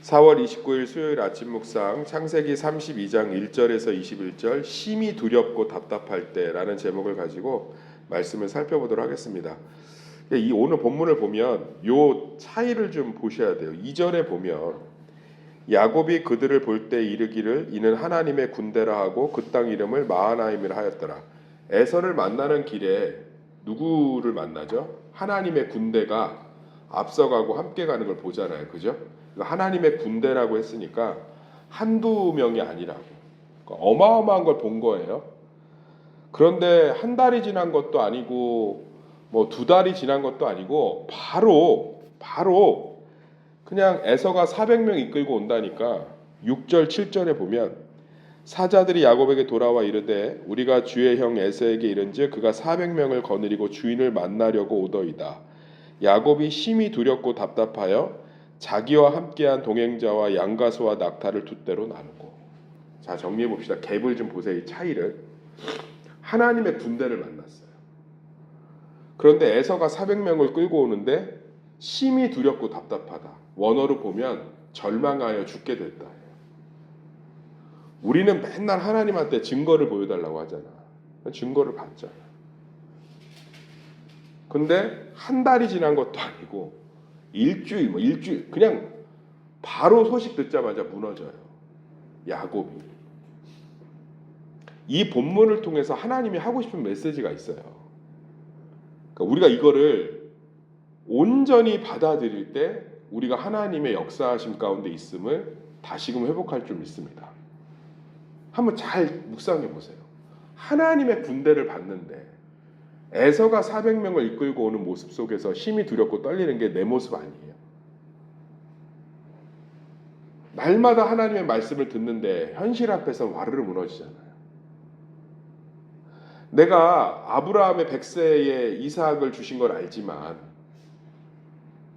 4월 29일 수요일 아침 묵상 창세기 32장 1절에서 21절 심히 두렵고 답답할 때라는 제목을 가지고 말씀을 살펴보도록 하겠습니다. 이 오늘 본문을 보면 요 차이를 좀 보셔야 돼요. 2절에 보면 야곱이 그들을 볼 때 이르기를 이는 하나님의 군대라 하고 그 땅 이름을 마하나임이라 하였더라. 에서를 만나는 길에 누구를 만나죠? 하나님의 군대가 앞서가고 함께 가는 걸 보잖아요. 그죠? 하나님의 군대라고 했으니까 한두 명이 아니라고. 그러니까 어마어마한 걸 본 거예요. 그런데 한 달이 지난 것도 아니고 뭐 두 달이 지난 것도 아니고 바로 그냥 에서가 400명 이끌고 온다니까 6절 7절에 보면 사자들이 야곱에게 돌아와 이르되 우리가 주의 형 에서에게 이른즉 그가 400명을 거느리고 주인을 만나려고 오더이다. 야곱이 심히 두렵고 답답하여 자기와 함께한 동행자와 양가소와 낙타를 두 떼로 나누고. 자, 정리해 봅시다. 갭을 좀 보세요. 이 차이를. 하나님의 군대를 만났어요. 그런데 에서가 400명을 끌고 오는데 심히 두렵고 답답하다. 원어로 보면 절망하여 죽게 됐다. 우리는 맨날 하나님한테 증거를 보여달라고 하잖아. 증거를 봤잖아. 근데 한 달이 지난 것도 아니고 일주일 그냥 바로 소식 듣자마자 무너져요. 야곱이. 이 본문을 통해서 하나님이 하고 싶은 메시지가 있어요. 그러니까 우리가 이거를 온전히 받아들일 때 우리가 하나님의 역사하심 가운데 있음을 다시금 회복할 줄 믿습니다. 한번 잘 묵상해 보세요. 하나님의 군대를 봤는데 에서가 400명을 이끌고 오는 모습 속에서 심히 두렵고 떨리는 게 내 모습 아니에요. 날마다 하나님의 말씀을 듣는데 현실 앞에서 와르르 무너지잖아요. 내가 아브라함의 100세에 이삭을 주신 걸 알지만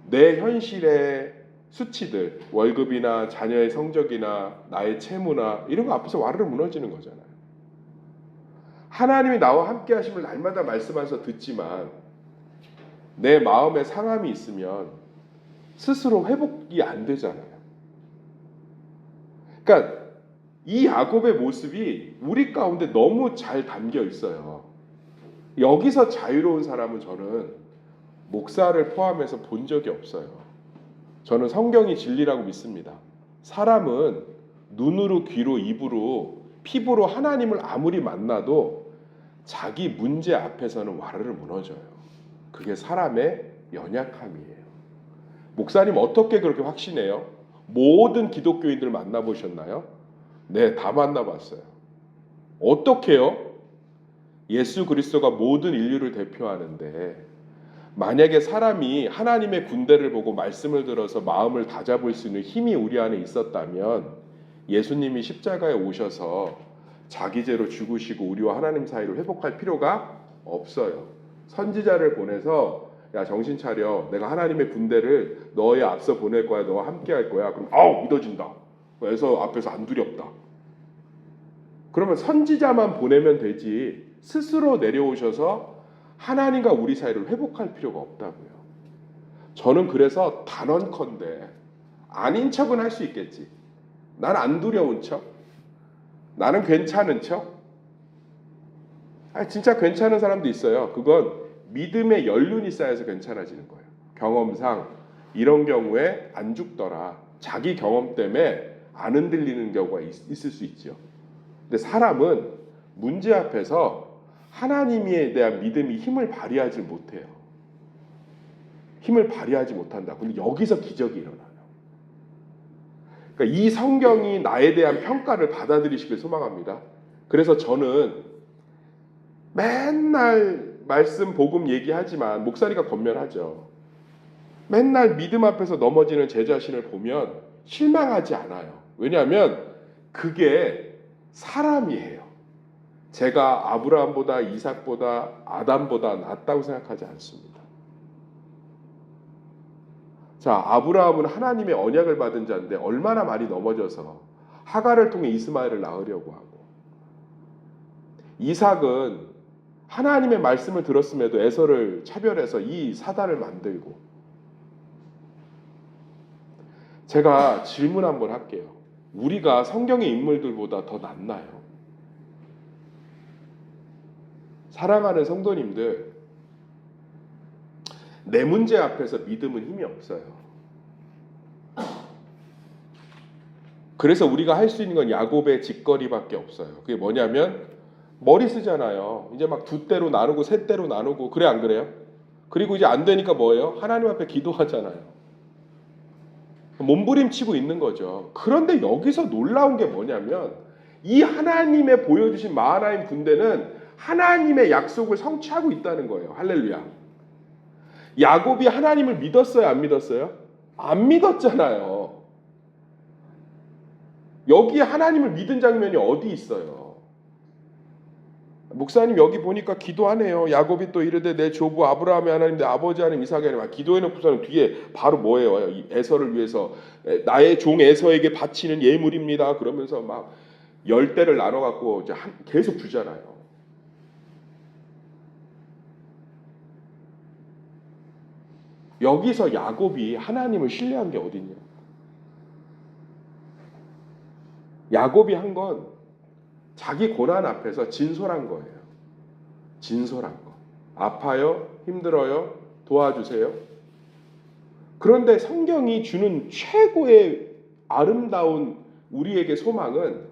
내 현실의 수치들, 월급이나 자녀의 성적이나 나의 채무나 이런 거 앞에서 와르르 무너지는 거잖아요. 하나님이 나와 함께 하심을 날마다 말씀하셔서 듣지만 내 마음에 상함이 있으면 스스로 회복이 안 되잖아요. 그러니까 이 야곱의 모습이 우리 가운데 너무 잘 담겨 있어요. 여기서 자유로운 사람은 저는 목사를 포함해서 본 적이 없어요. 저는 성경이 진리라고 믿습니다. 사람은 눈으로, 귀로, 입으로, 피부로 하나님을 아무리 만나도 자기 문제 앞에서는 와르르 무너져요. 그게 사람의 연약함이에요. 목사님 어떻게 그렇게 확신해요? 모든 기독교인들 만나보셨나요? 네, 다 만나봤어요. 어떻게요? 예수 그리스도가 모든 인류를 대표하는데 만약에 사람이 하나님의 군대를 보고 말씀을 들어서 마음을 다잡을 수 있는 힘이 우리 안에 있었다면 예수님이 십자가에 오셔서 자기 죄로 죽으시고 우리와 하나님 사이를 회복할 필요가 없어요. 선지자를 보내서 야 정신 차려. 내가 하나님의 군대를 너의 앞서 보낼 거야. 너와 함께 할 거야. 그럼 믿어진다. 그래서 앞에서 안 두렵다. 그러면 선지자만 보내면 되지 스스로 내려오셔서 하나님과 우리 사이를 회복할 필요가 없다고요. 저는 그래서 단언컨대 아닌 척은 할 수 있겠지. 난 안 두려운 척. 나는 괜찮은 척. 진짜 괜찮은 사람도 있어요. 그건 믿음의 연륜이 쌓여서 괜찮아지는 거예요. 경험상 이런 경우에 안 죽더라. 자기 경험 때문에 안 흔들리는 경우가 있을 수 있죠. 근데 사람은 문제 앞에서 하나님에 대한 믿음이 힘을 발휘하지 못해요. 힘을 발휘하지 못한다. 근데 여기서 기적이 일어나요. 그러니까 이 성경이 나에 대한 평가를 받아들이시길 소망합니다. 그래서 저는 맨날 말씀 복음 얘기하지만 목사니까 권면하죠. 맨날 믿음 앞에서 넘어지는 제 자신을 보면 실망하지 않아요. 왜냐하면 그게 사람이에요. 제가 아브라함보다 이삭보다 아담보다 낫다고 생각하지 않습니다. 자, 아브라함은 하나님의 언약을 받은 자인데 얼마나 많이 넘어져서 하갈을 통해 이스마엘을 낳으려고 하고, 이삭은 하나님의 말씀을 들었음에도 에서를 차별해서 이 사단을 만들고, 제가 질문 한번 할게요. 우리가 성경의 인물들보다 더 낫나요? 사랑하는 성도님들, 내 문제 앞에서 믿음은 힘이 없어요. 그래서 우리가 할 수 있는 건 야곱의 짓거리밖에 없어요. 그게 뭐냐면 머리 쓰잖아요. 이제 막 두 대로 나누고 세 대로 나누고, 그래 안 그래요? 그리고 이제 안 되니까 뭐예요? 하나님 앞에 기도하잖아요. 몸부림치고 있는 거죠. 그런데 여기서 놀라운 게 뭐냐면 이 하나님의 보여주신 마하나임 군대는 하나님의 약속을 성취하고 있다는 거예요. 할렐루야. 야곱이 하나님을 믿었어요? 안 믿었어요? 안 믿었잖아요. 여기에 하나님을 믿은 장면이 어디 있어요? 목사님 여기 보니까 기도하네요. 야곱이 또 이르되 내 조부 아브라함의 하나님 내 아버지 하나님 이삭의 하나님. 기도해놓고서는 뒤에 바로 뭐예요? 에서를 위해서 나의 종 에서에게 바치는 예물입니다. 그러면서 막 10대를 나눠갖고 이제 계속 주잖아요. 여기서 야곱이 하나님을 신뢰한 게 어딨냐? 야곱이 한 건 자기 고난 앞에서 진솔한 거예요. 진솔한 거. 아파요? 힘들어요? 도와주세요. 그런데 성경이 주는 최고의 아름다운 우리에게 소망은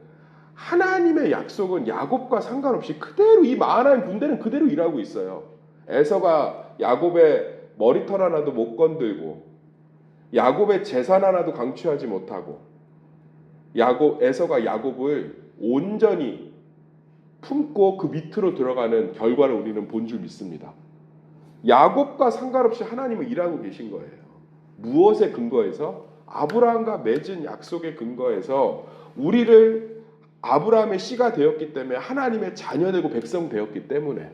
하나님의 약속은 야곱과 상관없이 그대로 이 마하나임 군대는 그대로 일하고 있어요. 에서가 야곱의 머리털 하나도 못 건들고 야곱의 재산 하나도 강취하지 못하고 에서가 야곱을 온전히 품고 그 밑으로 들어가는 결과를 우리는 본 줄 믿습니다. 야곱과 상관없이 하나님은 일하고 계신 거예요. 무엇에 근거해서? 아브라함과 맺은 약속의 근거해서 우리를 아브라함의 씨가 되었기 때문에 하나님의 자녀되고 백성 되었기 때문에.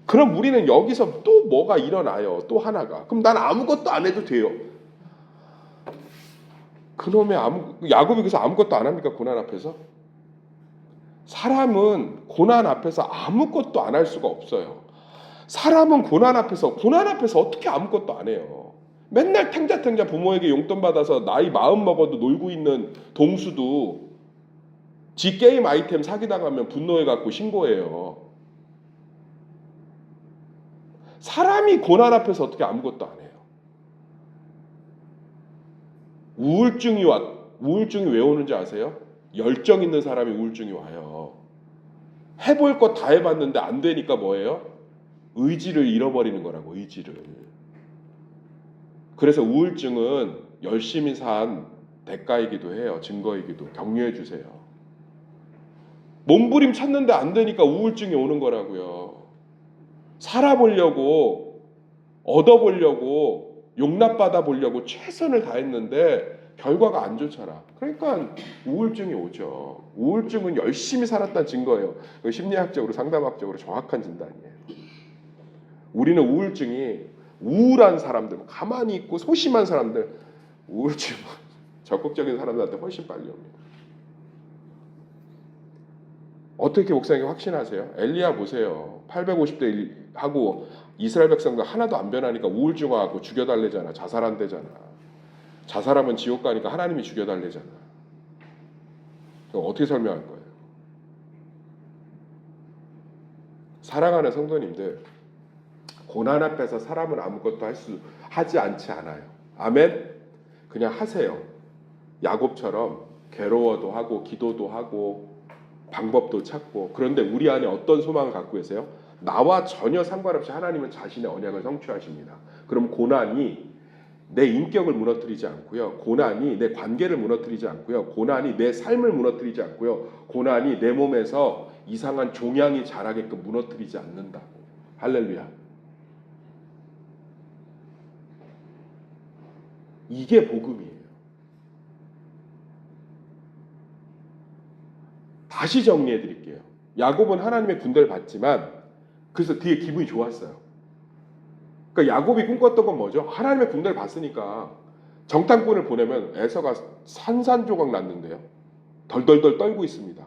그럼 우리는 여기서 또 뭐가 일어나요? 또 하나가. 그럼 난 아무것도 안 해도 돼요. 그놈의 야곱이 그래서 아무것도 안 합니까? 고난 앞에서? 사람은 고난 앞에서 아무것도 안 할 수가 없어요. 사람은 고난 앞에서 어떻게 아무것도 안 해요. 맨날 탱자탱자 부모에게 용돈 받아서 나이 40 먹어도 놀고 있는 동수도 지 게임 아이템 사기당하면 분노해갖고 신고해요. 사람이 고난 앞에서 어떻게 아무것도 안 해요. 우울증이 왜 오는지 아세요? 열정 있는 사람이 우울증이 와요. 해볼 거 다 해봤는데 안 되니까 뭐예요? 의지를 잃어버리는 거라고, 의지를. 그래서 우울증은 열심히 산 대가이기도 해요. 증거이기도. 격려해 주세요. 몸부림 쳤는데 안 되니까 우울증이 오는 거라고요. 살아보려고, 얻어보려고, 용납받아 보려고 최선을 다했는데 결과가 안 좋잖아. 그러니까 우울증이 오죠. 우울증은 열심히 살았다는 증거예요. 심리학적으로, 상담학적으로 정확한 진단이에요. 우리는 우울증이 우울한 사람들, 가만히 있고 소심한 사람들, 우울증 적극적인 사람들한테 훨씬 빨리 옵니다. 어떻게 목사님이 확신하세요? 엘리야 보세요. 850대 하고 이스라엘 백성들 하나도 안 변하니까 우울증 와갖고 죽여달래잖아. 자살한대잖아. 자살하면 지옥 가니까 하나님이 죽여달래잖아. 어떻게 설명할 거예요? 사랑하는 성도님들, 고난 앞에서 사람은 아무것도 하지 않지 않아요. 아멘? 그냥 하세요. 야곱처럼 괴로워도 하고 기도도 하고 방법도 찾고. 그런데 우리 안에 어떤 소망을 갖고 계세요? 나와 전혀 상관없이 하나님은 자신의 언약을 성취하십니다. 그럼 고난이 내 인격을 무너뜨리지 않고요. 고난이 내 관계를 무너뜨리지 않고요. 고난이 내 삶을 무너뜨리지 않고요. 고난이 내 몸에서 이상한 종양이 자라게끔 무너뜨리지 않는다고. 할렐루야. 이게 복음이에요. 다시 정리해 드릴게요. 야곱은 하나님의 군대를 받지만 그래서 뒤에 기분이 좋았어요. 그러니까 야곱이 꿈꿨던 건 뭐죠? 하나님의 군대를 받으니까 정탐꾼을 보내면 에서가 산산조각 났는데요. 덜덜덜 떨고 있습니다.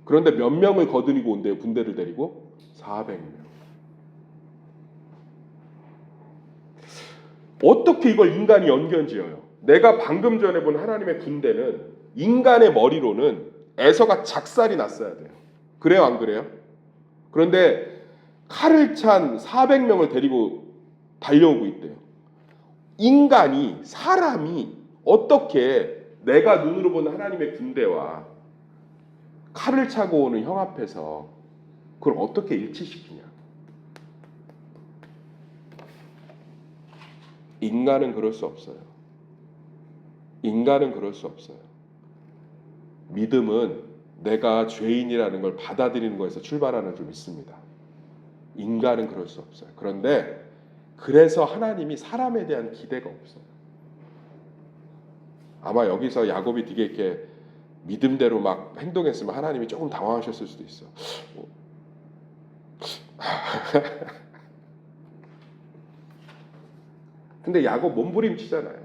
그런데 몇 명을 거느리고 온대요. 군대를 데리고 400명. 어떻게 이걸 인간이 연견지어요? 내가 방금 전에 본 하나님의 군대는 인간의 머리로는 에서가 작살이 났어야 돼요. 그래요, 안 그래요? 그런데 칼을 찬 400명을 데리고 달려오고 있대요. 인간이, 사람이 어떻게 내가 눈으로 보는 하나님의 군대와 칼을 차고 오는 형 앞에서 그걸 어떻게 일치시키냐? 인간은 그럴 수 없어요. 인간은 그럴 수 없어요. 믿음은 내가 죄인이라는 걸 받아들이는 것에서 출발하는 줄 믿습니다. 인간은 그럴 수 없어요. 그런데 그래서 하나님이 사람에 대한 기대가 없어요. 아마 여기서 야곱이 되게 이렇게 믿음대로 막 행동했으면 하나님이 조금 당황하셨을 수도 있어. 근데 야곱 몸부림치잖아요.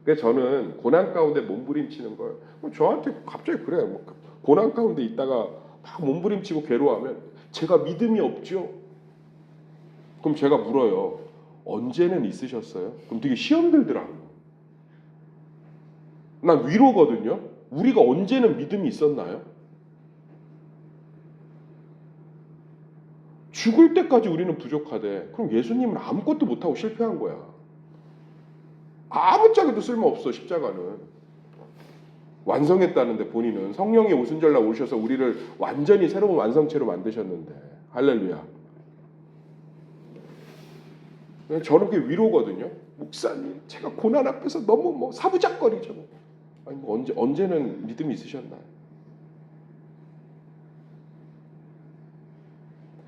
그래서 저는 고난 가운데 몸부림치는 걸 저한테 갑자기 그래요. 뭐 고난 가운데 있다가 막 몸부림치고 괴로워하면 제가 믿음이 없죠. 그럼 제가 물어요. 언제는 있으셨어요? 그럼 되게 시험 들더라고요. 난 위로거든요. 우리가 언제는 믿음이 있었나요? 죽을 때까지 우리는 부족하대. 그럼 예수님은 아무것도 못하고 실패한 거야. 아무짝에도 쓸모없어. 십자가는. 완성했다는데 본인은 성령이 오순절날 오셔서 우리를 완전히 새로운 완성체로 만드셨는데. 할렐루야. 저는 그게 위로거든요. 목사님, 제가 고난 앞에서 너무 사부작거리죠. 아니 언제는 믿음이 있으셨나요?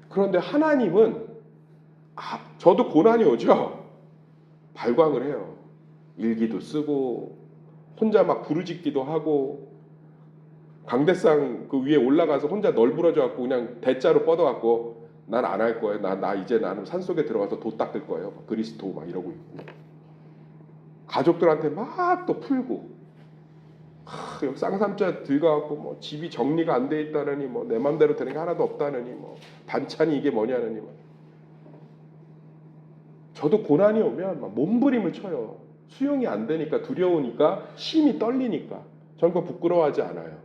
그런데 하나님은 저도 고난이 오죠. 발광을 해요. 일기도 쓰고 혼자 막 부르짖기도 하고 강대상 그 위에 올라가서 혼자 널브러져 갖고 그냥 대자로 뻗어 갖고 난 안 할 거예요. 나 이제 나는 산속에 들어가서 도 닦을 거예요. 그리스도 막 이러고 있고 가족들한테 막 또 풀고 여기 쌍삼자 들어가고 뭐 집이 정리가 안 돼 있다느니 뭐 내 맘대로 되는 게 하나도 없다느니 뭐 반찬이 이게 뭐냐느니 뭐. 저도 고난이 오면 막 몸부림을 쳐요. 수용이 안 되니까 두려우니까 심이 떨리니까 저는 그거 부끄러워하지 않아요.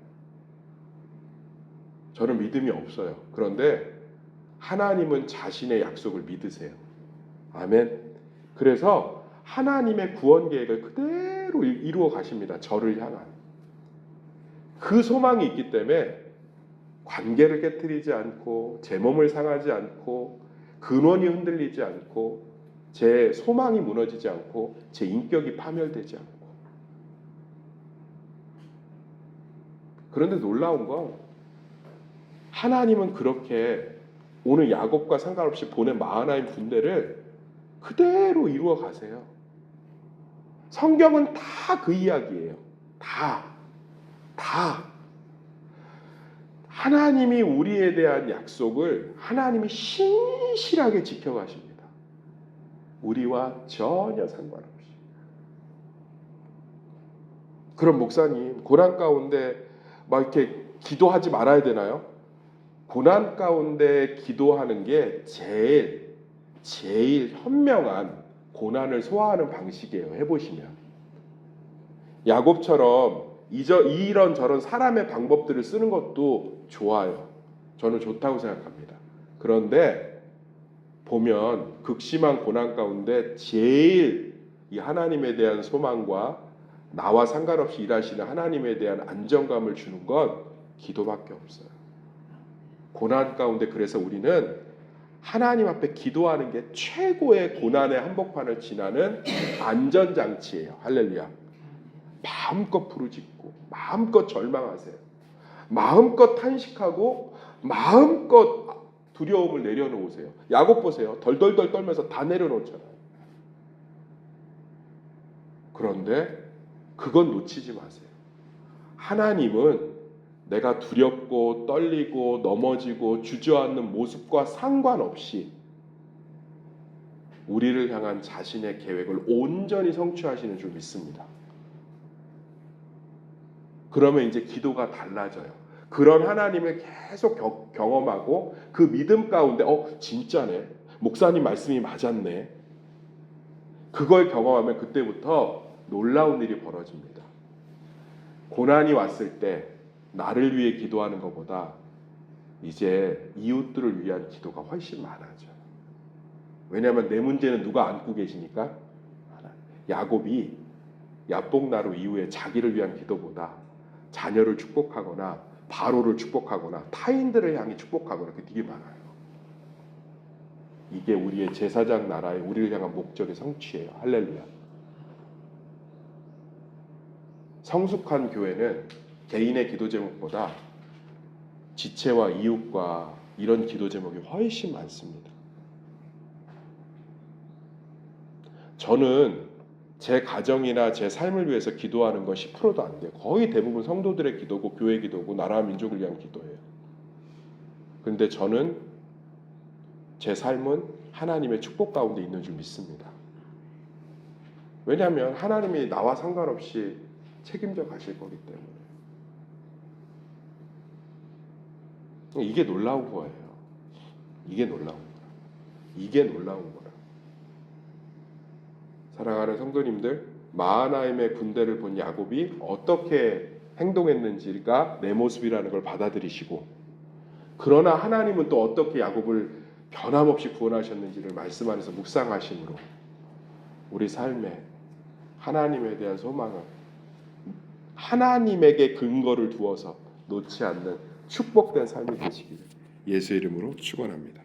저는 믿음이 없어요. 그런데 하나님은 자신의 약속을 믿으세요. 아멘. 그래서 하나님의 구원 계획을 그대로 이루어 가십니다. 저를 향한. 그 소망이 있기 때문에 관계를 깨트리지 않고 제 몸을 상하지 않고 근원이 흔들리지 않고 제 소망이 무너지지 않고 제 인격이 파멸되지 않고. 그런데 놀라운 건 하나님은 그렇게 오늘 야곱과 상관없이 보낸 마하나임 군대를 그대로 이루어 가세요. 성경은 다 그 이야기예요. 다. 하나님이 우리에 대한 약속을 하나님이 신실하게 지켜가십니다. 우리와 전혀 상관없이. 그럼 목사님, 고난 가운데 막 이렇게 기도하지 말아야 되나요? 고난 가운데 기도하는 게 제일 현명한 고난을 소화하는 방식이에요. 해보시면. 야곱처럼 이런 저런 사람의 방법들을 쓰는 것도 좋아요. 저는 좋다고 생각합니다. 그런데 보면 극심한 고난 가운데 제일 이 하나님에 대한 소망과 나와 상관없이 일하시는 하나님에 대한 안정감을 주는 건 기도밖에 없어요. 고난 가운데 그래서 우리는 하나님 앞에 기도하는 게 최고의 고난의 한복판을 지나는 안전장치예요. 할렐루야. 마음껏 부르짖고 마음껏 절망하세요. 마음껏 탄식하고 마음껏 두려움을 내려놓으세요. 야곱 보세요. 덜덜덜 떨면서 다 내려놓잖아요. 그런데 그건 놓치지 마세요. 하나님은 내가 두렵고 떨리고 넘어지고 주저앉는 모습과 상관없이 우리를 향한 자신의 계획을 온전히 성취하시는 줄 믿습니다. 그러면 이제 기도가 달라져요. 그런 하나님을 계속 경험하고 그 믿음 가운데 진짜네. 목사님 말씀이 맞았네. 그걸 경험하면 그때부터 놀라운 일이 벌어집니다. 고난이 왔을 때 나를 위해 기도하는 것보다 이제 이웃들을 위한 기도가 훨씬 많아져. 왜냐하면 내 문제는 누가 안고 계시니까. 야곱이 야복나루 이후에 자기를 위한 기도보다 자녀를 축복하거나 바로를 축복하거나 타인들을 향해 축복하거나 그게 되게 많아요. 이게 우리의 제사장 나라의 우리를 향한 목적의 성취예요. 할렐루야. 성숙한 교회는 개인의 기도 제목보다 지체와 이웃과 이런 기도 제목이 훨씬 많습니다. 저는 제 가정이나 제 삶을 위해서 기도하는 건 10%도 안 돼요. 거의 대부분 성도들의 기도고 교회 기도고 나라와 민족을 위한 기도예요. 그런데 저는 제 삶은 하나님의 축복 가운데 있는 줄 믿습니다. 왜냐하면 하나님이 나와 상관없이 책임져 가실 거기 때문에. 이게 놀라운 거예요. 이게 놀라운 거라. 이게 놀라운 거라. 사랑하는 성도님들, 마하나임의 군대를 본 야곱이 어떻게 행동했는지가 내 모습이라는 걸 받아들이시고, 그러나 하나님은 또 어떻게 야곱을 변함없이 구원하셨는지를 말씀 안에서 묵상하심으로 우리 삶에 하나님에 대한 소망을 하나님에게 근거를 두어서 놓지 않는 축복된 삶이 되시기를 예수 이름으로 축원합니다.